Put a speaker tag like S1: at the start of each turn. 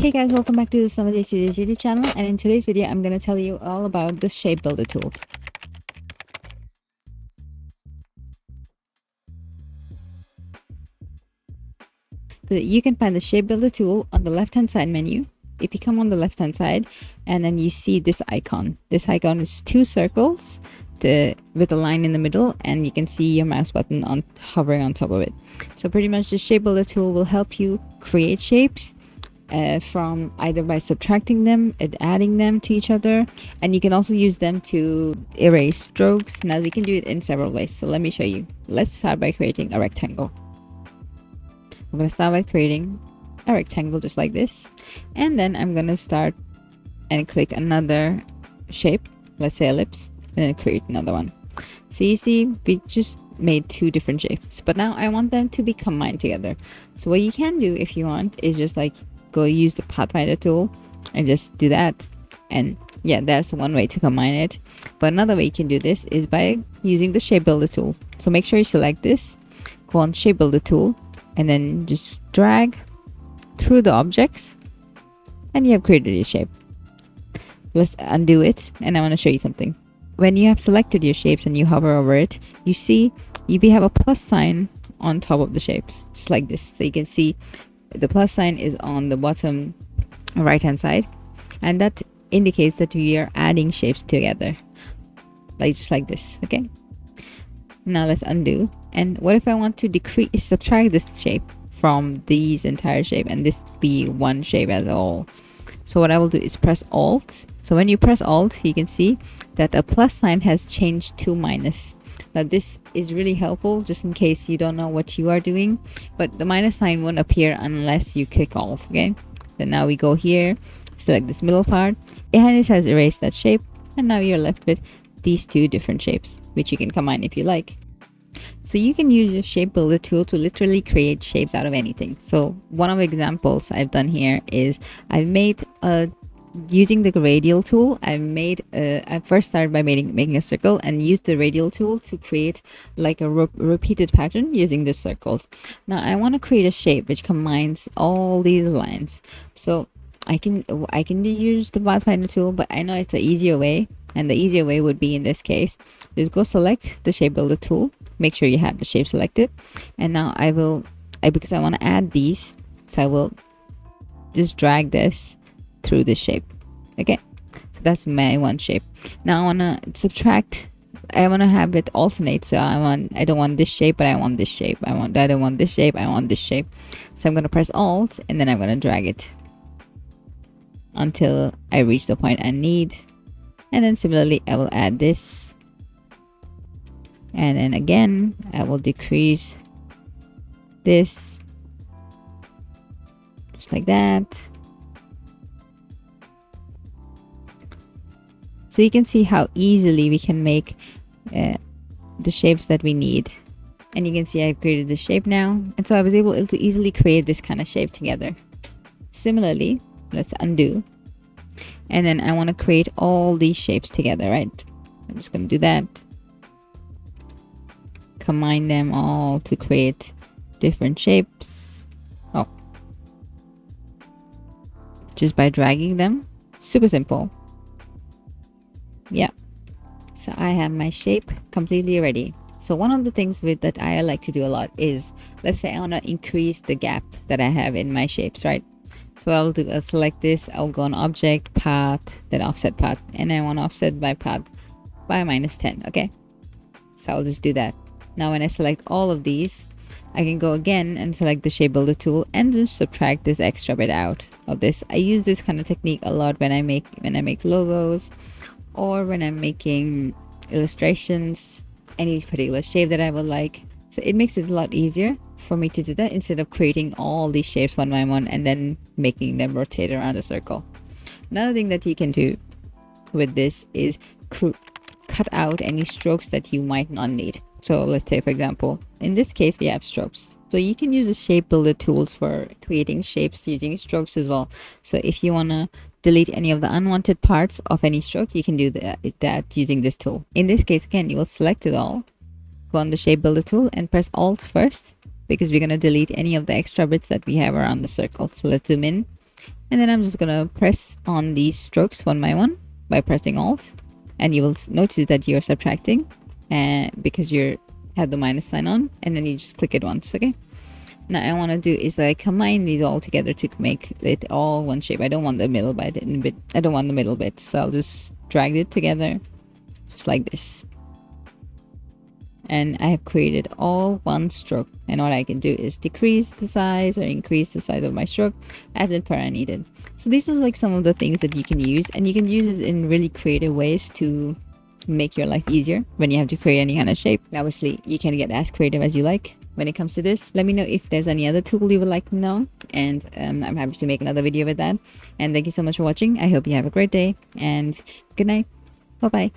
S1: Hey guys, welcome back to the Somebody Studios YouTube channel, and in today's video I'm going to tell you all about the shape builder tool. So you can find the shape builder tool on the left hand side menu. If you come on the left hand side and then you see this icon is two circles with a line in the middle, and you can see your mouse button on hovering on top of it. So pretty much the shape builder tool will help you create shapes from either by subtracting them and adding them to each other, and you can also use them to erase strokes. Now we can do it in several ways, so let me show you. Let's start by creating a rectangle. I'm going to start by creating a rectangle just like this, and then I'm going to start and click another shape, let's say ellipse, and then create another one. So you see we just made two different shapes, but now I want them to be combined together. So what you can do if you want is just like go use the pathfinder tool and just do that, and yeah, that's one way to combine it. But another way you can do this is by using the shape builder tool. So make sure you select this, go on shape builder tool, and then just drag through the objects, and you have created your shape. Let's undo it, and I want to show you something. When you have selected your shapes and you hover over it, you see you have a plus sign on top of the shapes, just like this. So you can see the plus sign is on the bottom right hand side, and that indicates that we are adding shapes together, like just like this. Okay, now let's undo. And what if I want to subtract this shape from these entire shape and this be one shape as a whole? So what I will do is press Alt. So when you press Alt, you can see that a plus sign has changed to minus. Now this is really helpful just in case you don't know what you are doing, but the minus sign won't appear unless you click Alt. Okay, then now we go here, select this middle part, and it has erased that shape, and now you're left with these two different shapes, which you can combine if you like. So you can use your shape builder tool to literally create shapes out of anything. So one of the examples I've done here is I've made using the radial tool. I first started by making a circle and used the radial tool to create like a repeated pattern using the circles. Now I want to create a shape which combines all these lines. So I can use the pathfinder tool, but I know it's an easier way, and the easier way would be in this case is go select the shape builder tool, make sure you have the shape selected, and now because I want to add these, so I will just drag this through this shape. Okay, so that's my one shape. Now I want to subtract. I want to have it alternate, so I don't want this shape, but I want this shape. I don't want this shape, I want this shape. So I'm going to press Alt, and then I'm going to drag it until I reach the point I need, and then similarly I will add this, and then again I will decrease this just like that. So you can see how easily we can make the shapes that we need, and you can see I've created this shape now, and so I was able to easily create this kind of shape together. Similarly, let's undo, and then I want to create all these shapes together, right? I'm just going to do that, combine them all to create different shapes. Oh, just by dragging them. Super simple. Yeah, so I have my shape completely ready. So one of the things that I like to do a lot is, let's say I want to increase the gap that I have in my shapes, right? So I'll select this, I'll go on object, path, then offset path, and I want to offset by path by -10. Okay, so I'll just do that. Now when I select all of these, I can go again and select the shape builder tool and just subtract this extra bit out of this. I use this kind of technique a lot when I make logos, or when I'm making illustrations, any particular shape that I would like. So it makes it a lot easier for me to do that instead of creating all these shapes one by one and then making them rotate around a circle. Another thing that you can do with this is cut out any strokes that you might not need. So let's say, for example, in this case we have strokes, so you can use the shape builder tools for creating shapes using strokes as well. So if you want to delete any of the unwanted parts of any stroke, you can do that using this tool. In this case, again, you will select it all, go on the shape builder tool and press Alt first, because we're going to delete any of the extra bits that we have around the circle. So let's zoom in And then I'm just gonna press on these strokes one by one by pressing Alt, and you will notice that you're subtracting because you have the minus sign on, and then you just click it once. Okay, now I want to do is I combine these all together to make it all one shape. I don't want the middle bit. I don't want the middle bit, so I'll just drag it together just like this. And I have created all one stroke, and what I can do is decrease the size or increase the size of my stroke as and per I need it. So these are like some of the things that you can use, and you can use it in really creative ways to make your life easier when you have to create any kind of shape. Obviously you can get as creative as you like when it comes to this. Let me know if there's any other tool you would like to know, and I'm happy to make another video with that. And thank you so much for watching. I hope you have a great day, and good night. Bye bye.